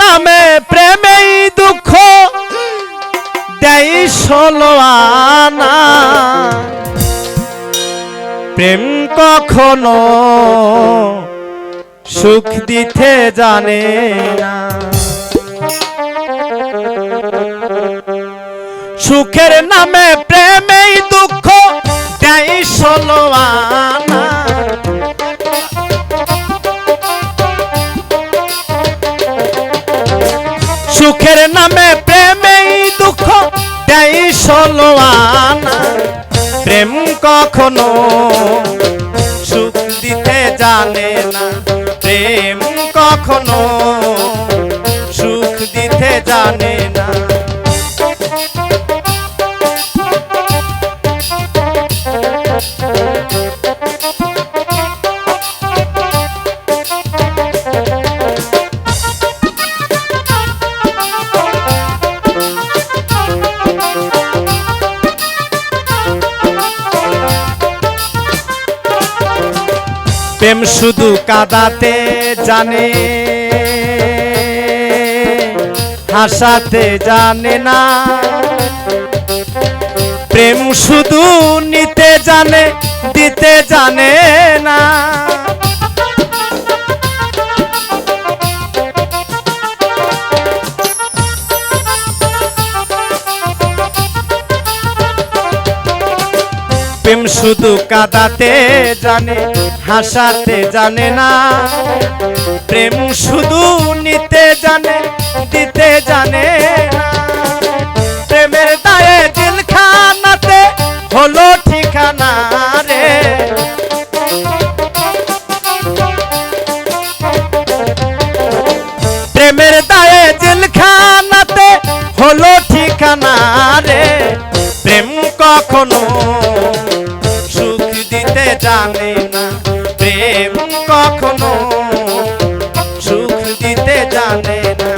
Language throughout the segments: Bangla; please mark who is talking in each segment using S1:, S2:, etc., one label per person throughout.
S1: নামে প্রেমেই দুঃখ দেয় 16 আনা। প্রেম কখনো সুখ দিতে জানে না। সুখের নামে প্রেমেই দুঃখ দেয় 16 আনা। সুখের নামে প্রেমেই দুঃখ দেয় 16 আনা। প্রেম কখনো সুখ দিতে জানে না। প্রেম কখনো সুখ দিতে জানে না। প্রেম শুধু কাঁদাতে জানে, হাসাতে জানে না। প্রেম শুধু নিতে জানে, দিতে জানে না। প্রেম শুধু কাঁদাতে জানে, হাসাতে জানে না। প্রেম শুধু নিতে জানে, দিতে জানে না। প্রেমের দায়ে জেলখানাতে হলো ঠিকানা রে। প্রেমের দায়ে জেলখানাতে হলো ঠিকানা রে। প্রেম কখনো সুখ দিতে জানে না। প্রেম কখনো সুখ দিতে জানে না।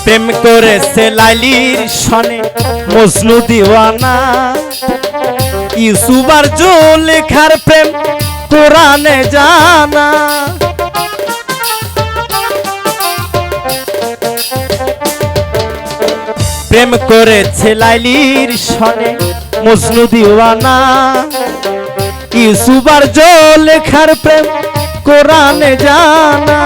S1: প্রেম করেছে লাইলির সনে মজনু দিওয়ানা। ইউসুফ আর জুলেখার প্রেম কোরআনে জানা। প্রেম করেছে লাইলির সনে মজনু দিওয়ানা। ইউসুফ আর জুলেখার প্রেম কোরআনে জানা।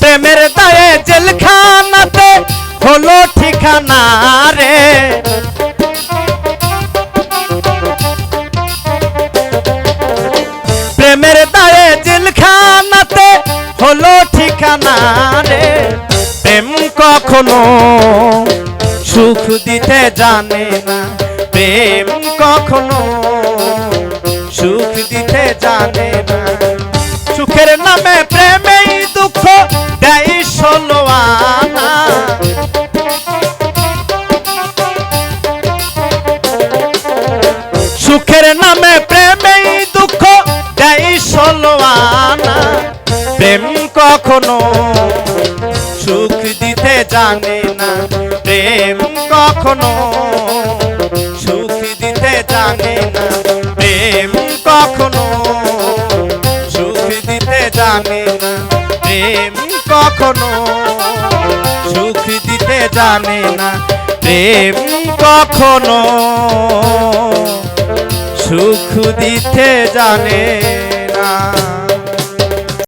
S1: প্রেমের দায়ে জেলখানাতে হলো ঠিকানা রে। প্রেমের দায়ে জেলখানাতে হলো ঠিকানা রে। প্রেম কখনো সুখ দিতে জানে না। প্রেম কখনো সুখ দিতে জানে না। সুখের নামে প্রেমেই দুঃখ দেয় 16 আনা। সুখের নামে প্রেমেই দুঃখ দেয় 16 আনা। প্রেম কখনো সুখ দিতে জানে না। প্রেম কখনো সুখ দিতে জানে না। প্রেম কখনো সুখ দিতে জানে না। প্রেম কখনো সুখ দিতে জানে না। প্রেম কখনো সুখ দিতে জানে না।